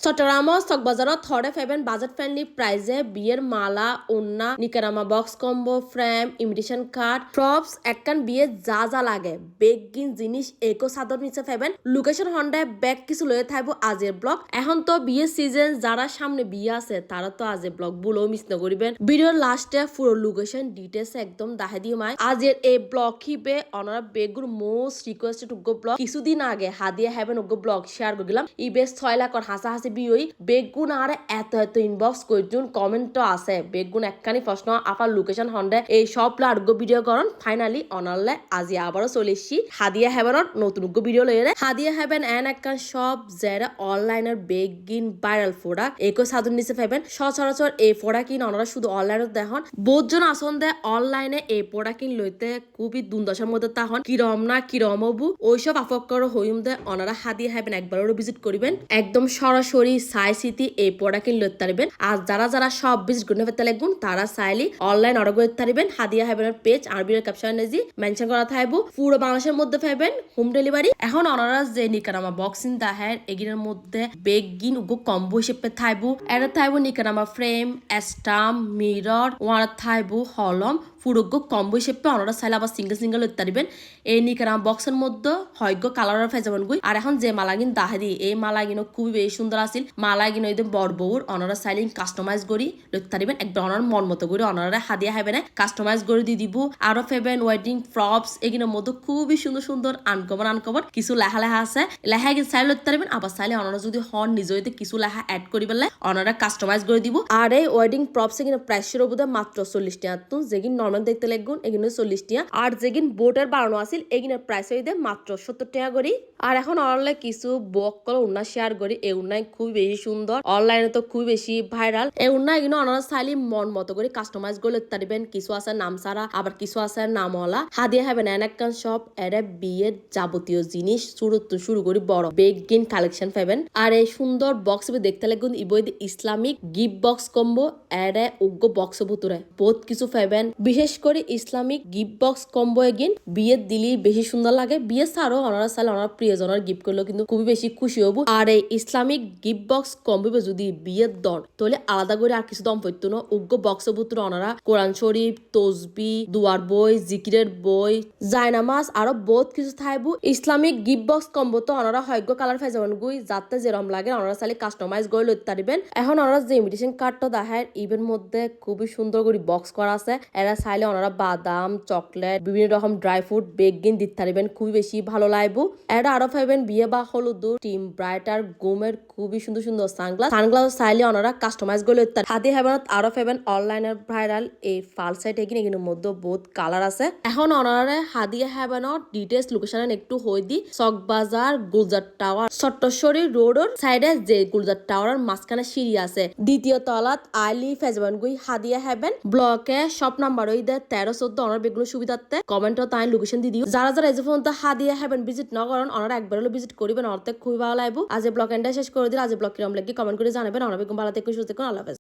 চট্টগ্রাম চকবাজারত থরে ফেবেন budget friendly প্রাইজে বিয়ের মালা ওন্না নিকারামা box combo frame imitation card props একখান বিয়ে যা যা লাগে বেগিন জিনিস একো চাদর নিচে ফেবেন লোকেশন হন্ডায় ব্যাগ কিছু লয়ে থাকবো আজের ব্লগ এখন তো বিয়ের সিজন যারা সামনে বিয়ে আছে তারা তো আজের ব্লগ বুলো মিস না করিবেন ভিডিওর লাস্টে পুরো লোকেশন ডিটেলস একদম দাহে দিয়ে মাই আজের এই ব্লগ হিবে অনারা বেগুর মোস্ট রিকোয়েস্টেড উগ্র ব্লগ কিছুদিন আগে হাদিয়া হ্যাভেন উগ্র ব্লগ শেয়ার করে গেলাম ই বেশ 6 লাখ হাসা বিয়ই বেগুন আর এত ইনবক্স করছুন কমেন্টও আছে বেগুন একখানি প্রশ্ন আপার লোকেশন হন্ডে এই সব লার্গো ভিডিও করন ফাইনালি অনারলে আজি আবারও চলে এসছি হাদিয়া হ্যাভেনত নতুন ভিডিও লইরে হাদিয়া হ্যাভেন এন একখান সব যারা অনলাইনের বেগিন ভাইরাল ফোড়া একো সাধন নিচে পাইবেন সচরাচর এই ফোড়া কিন অনারা শুধু অনলাইনত দেখুন বহুজন আসন দে অনলাইনে এই ফোড়া কিন লইতে খুবই দুর্দশার মধ্যে তাহন কিরম না কিরম হবু ওইসব আফক্কর হইম দে অনারা হাদিয়া হ্যাভেন একবারও ভিজিট করিবেন একদম সরাসরি সাই সিটি এই প্রোডাক্ট লইতে পারবেন আর যারা সব ভিজিট করে ফেলতে লাগবেন তারা চাইলে অনলাইন অর্ডার করতে পারবেন হাদিয়া হ্যাভেনের পেজ আরবির ক্যাপশনে জি মেনশন করা থাকবো পুরো বাংলাদেশের মধ্যে পাবেন হোম ডেলিভারি এখন অনারা যে নিকারামা বক্সিং দাহের এগিনের মধ্যে বেগিন উগো কম্বো হিসেবে থাকবো এটা থাকবো নিকারামা ফ্রেম স্টাম্প মিরর ওয়ার থাকবো হলম পুরোগ্য কম্বো হিসেবে অনারা চাইলে আবার সিঙ্গেল লইতে পারবেন এই নিকারামা বক্সের মধ্যে হয়গ্য কালারের ফেজাবেন গুই আর এখন যে মালাগিন দাহাদি এই মালাগিনও খুবই বেশি সুন্দর আছিল মালাগিন একদম বড় বউর অনারা চাইলে কাস্টমাইজ করি লইতে পারবেন একবার অনার মন মতো করে অনারা হাদিয়া হবে না কাস্টমাইজ করে দিয়ে দিব আরো ফেবেন ওয়েডিং প্রপস এগুলোর মধ্যে খুবই সুন্দর আনকমন কিছু লেখা আছে লেখা গিয়ে চাইলে লইতে পারবেন আবার চাইলে অনারা যদি হন নিজেতে কিছু লেখা অ্যাড করি পেলে অনারা কাস্টমাইজ করে দিব আর এই ওয়েডিং প্রপস এগুলো প্রাইসের বোধ মাত্র 40 টাকা তো যেগিন নর্মাল দেখতে লাগুন এগুলো 40 টাকা আর যেগিন বোটের বাড়ানো আছিল এগুলোর প্রাইস হইতে মাত্র 70 টাকা করি আর এখন অনলাইনে কিছু বকল উন্না শেয়ার করি এই উন্নায় খুবই বেশি সুন্দর অনলাইনে তো খুবই বেশি ভাইরাল এই উন্না এগুলো অনারা চাইলে মন মতো করে কাস্টমাইজ করে লিখতে পারবেন কিছু আছে নাম সারা আবার কিছু আছে নামওয়ালা হাদিয়া হবেন এনাকান সব এরা বিয়ের যাবতীয় জিনিস শুরু করি বড় বেগিন কালেকশন পাবেন আর এই সুন্দর বক্স দেখতে লাগুন ইবই ইসলামিক গিফট বক্স কম্বো এরা উগ্র বক্স ভিতরে বহুত কিছু পাবেন বিশেষ করে ইসলামিক গিফট বক্স কম্বো এগিন বিয়ের দিলি বেশি সুন্দর লাগে বিয়ে ছাড়াও অনারা চাইলে ওনার প্রিয়জনের গিফট করলেও কিন্তু খুবই বেশি খুশি হবো আর এই ইসলামিক গিফট বক্স কম্বো যদি বিয়ের দর তাহলে আলাদা করে আর কিছু দম পড়তো না উগ্র বক্স ভিতর ওনারা কোরআন শরীফ তসবি দুয়ার বই জিকিরের বই জায়নামাজ আরো বহুত কিছু থাকবো ইসলামিক গিফট বক্স কম্বো তো ওনারা হয়গ্য কালার ফেজাবেন গুই যাতে যেরম লাগে ওনারা চাইলে কাস্টমাইজ করে লইতে পারবেন এখন ওনারা যে ইমিটেশন কার্ডটা দেখায় ইভের মধ্যে খুবই সুন্দর করে বক্স করা আছে এরা চাইলে ওনারা বাদাম চকলেট বিভিন্ন রকম ড্রাই ফ্রুট বেগিন দিতে পারবেন খুবই বেশি ভালো লাগবো এরা আরো পাইবেন বিয়ে বা হলুদ টিম ব্রাইটার গোমের খুবই সুন্দর সানগ্লাস চাইলে ওনারা কাস্টমাইজ করে লইতে হাতে হেবেনত আরো পাইবেন অনলাইনের ভাইরাল এই ফাল সাইট এগিনের মধ্যে বহুত কালার আছে এখন ওনারা হাদিয়া হেবেনত ডিটেলস লোকেশন একটু হই দি চকবাজার গুলজার টাওয়ার চট্টশ্বরী রোডর সাইডে যে গুলজার টাওয়ারের মাঝখানে সিঁড়ি আছে দ্বিতীয় তলাত আইলি ফেজবান গুই হাদিয়া হেবেন ব্লকে সব নাম্বার ওই দে 13-14 অনার বেগুলো সুবিধাতে কমেন্টও তাই লোকেশন দি দিও যারা এই যে ফোন তো হাদিয়া হেবেন ভিজিট না করেন ওনারা একবার হলো ভিজিট করিবেন অর্ধেক খুবই ভালো লাগবে আজ ব্লগ এন্ডা শেষ করে দিল আজ ব্লগ কিরম লাগি কমেন্ট করে জানাবেন অনার বেগুন ভালো থেকে সুস্থ থাকুন আল্লাহ হাফেজ।